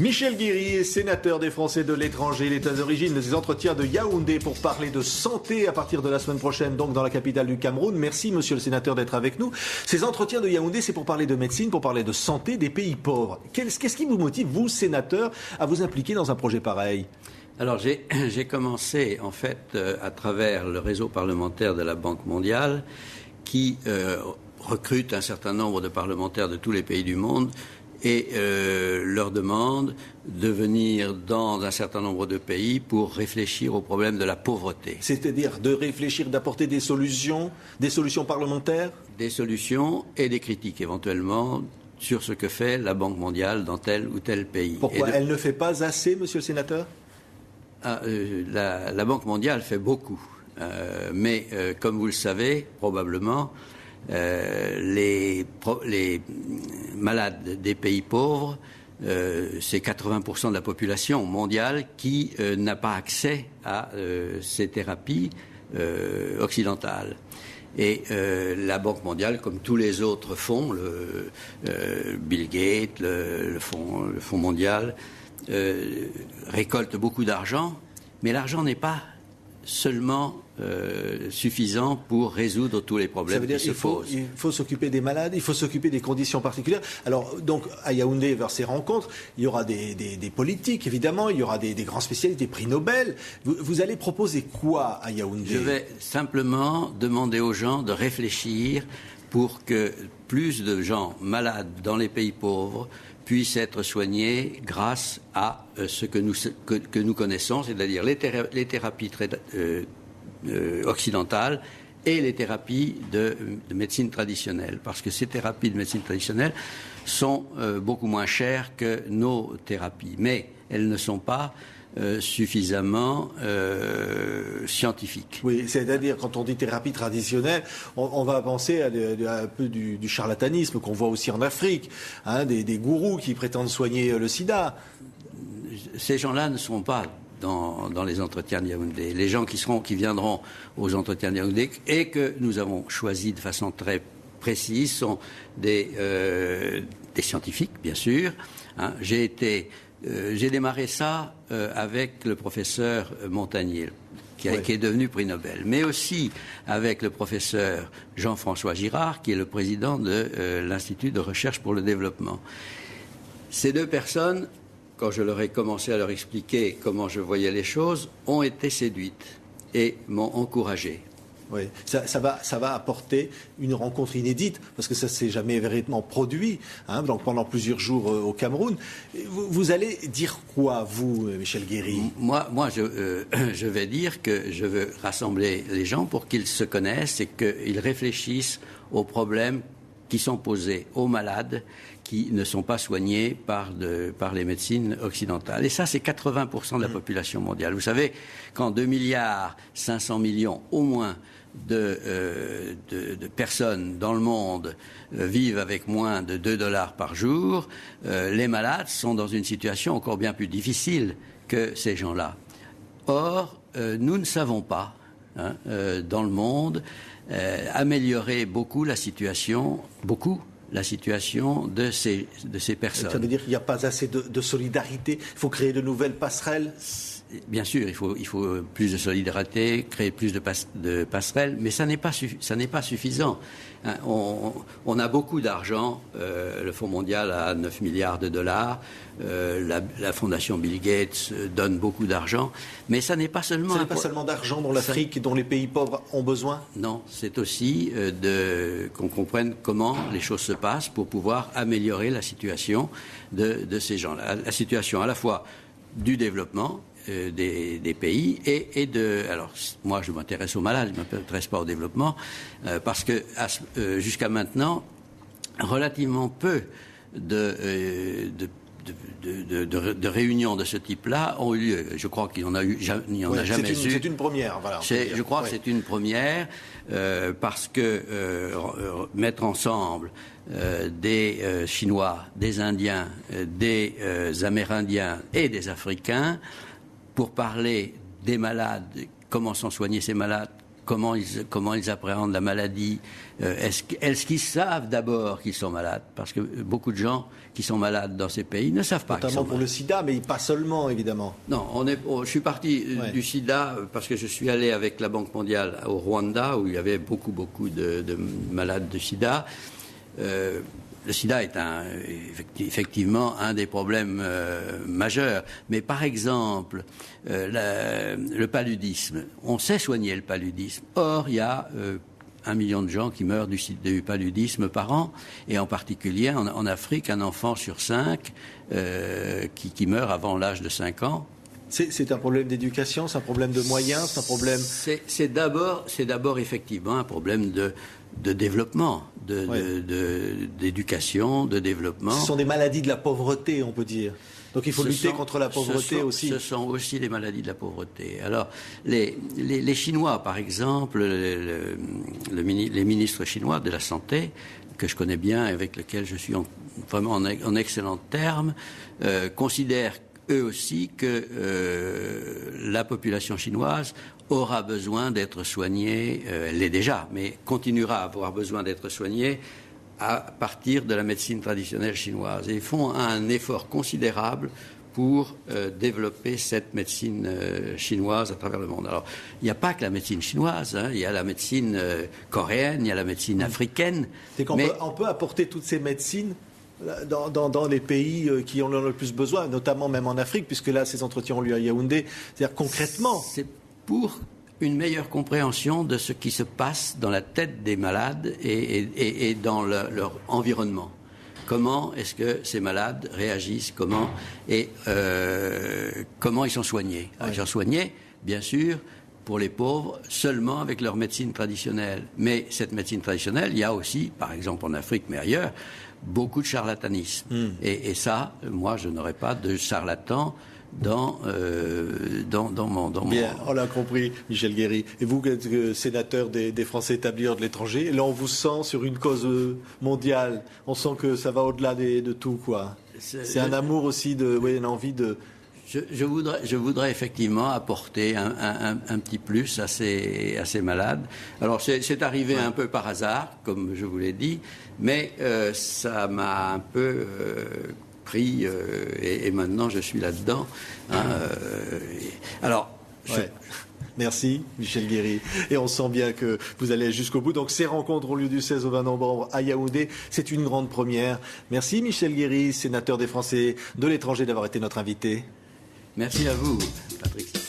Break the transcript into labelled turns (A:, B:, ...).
A: Michel Guéry est sénateur des Français de l'étranger. Il est à l'origine des entretiens de Yaoundé pour parler de santé à partir de la semaine prochaine, donc dans la capitale du Cameroun. Merci, monsieur le sénateur, d'être avec nous. Ces entretiens de Yaoundé, c'est pour parler de médecine, pour parler de santé des pays pauvres. Qu'est-ce qui vous motive, vous, sénateur, à vous impliquer dans un projet pareil ?
B: Alors, j'ai commencé, en fait, à travers le réseau parlementaire de la Banque mondiale, qui recrute un certain nombre de parlementaires de tous les pays du monde et leur demande de venir dans un certain nombre de pays pour réfléchir au problème de la pauvreté.
A: C'est-à-dire de réfléchir, d'apporter des solutions parlementaires ? Des
B: solutions et des critiques, éventuellement, sur ce que fait la Banque mondiale dans tel ou tel pays.
A: Pourquoi elle ne fait pas assez, monsieur le sénateur ?
B: La Banque mondiale fait beaucoup. Mais comme vous le savez, probablement, les malades des pays pauvres, c'est 80% de la population mondiale qui n'a pas accès à ces thérapies occidentales. Et la Banque mondiale, comme tous les autres fonds, Bill Gates, le Fonds mondial, récolte beaucoup d'argent, mais l'argent n'est pas seulement suffisant pour résoudre tous les problèmes qui se posent.
A: Il faut s'occuper des malades, il faut s'occuper des conditions particulières. Alors, donc, à Yaoundé, vers ces rencontres, il y aura des politiques, évidemment, il y aura des grands spécialistes, des prix Nobel. Vous allez proposer quoi à Yaoundé ?
B: Je vais simplement demander aux gens de réfléchir pour que plus de gens malades dans les pays pauvres puissent être soignés grâce à ce que nous connaissons, c'est-à-dire les thérapies occidentales et les thérapies de médecine traditionnelle. Parce que ces thérapies de médecine traditionnelle sont beaucoup moins chères que nos thérapies. Mais elles ne sont pas suffisamment scientifiques.
A: Oui, c'est-à-dire quand on dit thérapie traditionnelle, on va penser à un peu du charlatanisme qu'on voit aussi en Afrique, hein, des gourous qui prétendent soigner le sida.
B: Ces gens-là ne seront pas dans les entretiens de Yaoundé. Les gens qui viendront aux entretiens de Yaoundé et que nous avons choisi de façon très précise sont des scientifiques, bien sûr. Hein. J'ai démarré ça avec le professeur Montagnier, qui est devenu prix Nobel, mais aussi avec le professeur Jean-François Girard, qui est le président de l'Institut de recherche pour le développement. Ces deux personnes, quand je leur ai commencé à leur expliquer comment je voyais les choses, ont été séduites et m'ont encouragé.
A: Oui, ça va apporter une rencontre inédite, parce que ça ne s'est jamais véritablement produit, hein, donc pendant plusieurs jours au Cameroun. Vous allez dire quoi, vous, Michel Guéry ?
B: Moi, je vais dire que je veux rassembler les gens pour qu'ils se connaissent et qu'ils réfléchissent aux problèmes qui sont posés aux malades qui ne sont pas soignés par les médecines occidentales. Et ça, c'est 80% de la population mondiale. Vous savez qu'en 2,5 milliards au moins de personnes dans le monde vivent avec moins de $2 par jour, les malades sont dans une situation encore bien plus difficile que ces gens-là. Or, nous ne savons pas, dans le monde, améliorer beaucoup la situation de ces personnes.
A: Ça veut dire qu'il n'y a pas assez de solidarité, il faut créer de nouvelles passerelles ?
B: Bien sûr, il faut plus de solidarité, créer plus de passerelles, mais ça n'est pas suffisant. On a beaucoup d'argent, le Fonds mondial a 9 milliards de dollars, la fondation Bill Gates donne beaucoup d'argent, mais ça n'est pas seulement...
A: Ça n'est pas seulement d'argent dont l'Afrique et dont les pays pauvres ont besoin ?
B: Non, c'est aussi qu'on comprenne comment les choses se passent pour pouvoir améliorer la situation de ces gens-là. La situation à la fois du développement des pays alors moi je m'intéresse aux malades, je ne m'intéresse pas au développement parce que jusqu'à maintenant relativement peu de réunions de ce type-là ont eu lieu. Je crois qu'il n'y en a jamais eu.
A: C'est une première, voilà.
B: Je crois que c'est une première parce que mettre ensemble des Chinois, des Indiens, des Amérindiens et des Africains pour parler des malades, comment sont soignés ces malades, comment ils appréhendent la maladie. Est-ce qu'ils savent d'abord qu'ils sont malades? Parce que beaucoup de gens qui sont malades dans ces pays ne savent pas qu'ils sont
A: Notamment pour
B: malades.
A: le sida, mais pas seulement, évidemment.
B: Non, je suis parti du sida parce que je suis allé avec la Banque mondiale au Rwanda où il y avait beaucoup de malades de sida. Le sida est effectivement un des problèmes majeurs. Mais par exemple, le paludisme, on sait soigner le paludisme. Or, il y a 1 million de gens qui meurent du paludisme par an, et en particulier en Afrique, un enfant sur 5 qui meurt avant l'âge de 5 ans.
A: C'est un problème d'éducation, c'est un problème de moyens, c'est un problème...
B: C'est d'abord effectivement un problème de développement, d'éducation, de développement.
A: Ce sont des maladies de la pauvreté, on peut dire. Donc il faut lutter contre la pauvreté aussi.
B: Ce sont aussi les maladies de la pauvreté. Alors, les Chinois, par exemple, les ministres chinois de la Santé, que je connais bien, avec lesquels je suis vraiment en excellents termes, considèrent eux aussi que la population chinoise aura besoin d'être soignée, elle l'est déjà, mais continuera à avoir besoin d'être soignée à partir de la médecine traditionnelle chinoise. Et ils font un effort considérable pour développer cette médecine chinoise à travers le monde. Alors, il n'y a pas que la médecine chinoise, hein, il y a la médecine coréenne, il y a la médecine africaine.
A: C'est qu'on peut apporter toutes ces médecines dans les pays qui en ont le plus besoin, notamment même en Afrique, puisque là, ces entretiens ont lieu à Yaoundé. C'est-à-dire concrètement...
B: C'est pour une meilleure compréhension de ce qui se passe dans la tête des malades et dans leur environnement. Comment est-ce que ces malades réagissent, comment ils sont soignés. Ils sont soignés, bien sûr, pour les pauvres, seulement avec leur médecine traditionnelle. Mais cette médecine traditionnelle, il y a aussi, par exemple en Afrique, mais ailleurs, beaucoup de charlatanisme. Et ça, moi, je n'aurais pas de charlatan dans mon...
A: Bien, on l'a compris, Michel Guéry. Et vous, qui êtes sénateur des Français établis hors de l'étranger, là, on vous sent sur une cause mondiale. On sent que ça va au-delà de tout, quoi. C'est un amour aussi, une envie de...
B: Je voudrais effectivement apporter un petit plus à ces malades. Alors, c'est arrivé un peu par hasard, comme je vous l'ai dit, mais ça m'a un peu... pris et maintenant je suis là-dedans.
A: Merci Michel Guéry. Et on sent bien que vous allez jusqu'au bout. Donc ces rencontres ont lieu du 16 au 20 novembre à Yaoundé. C'est une grande première. Merci Michel Guéry, sénateur des Français de l'étranger, d'avoir été notre invité.
B: Merci à vous, Patrick.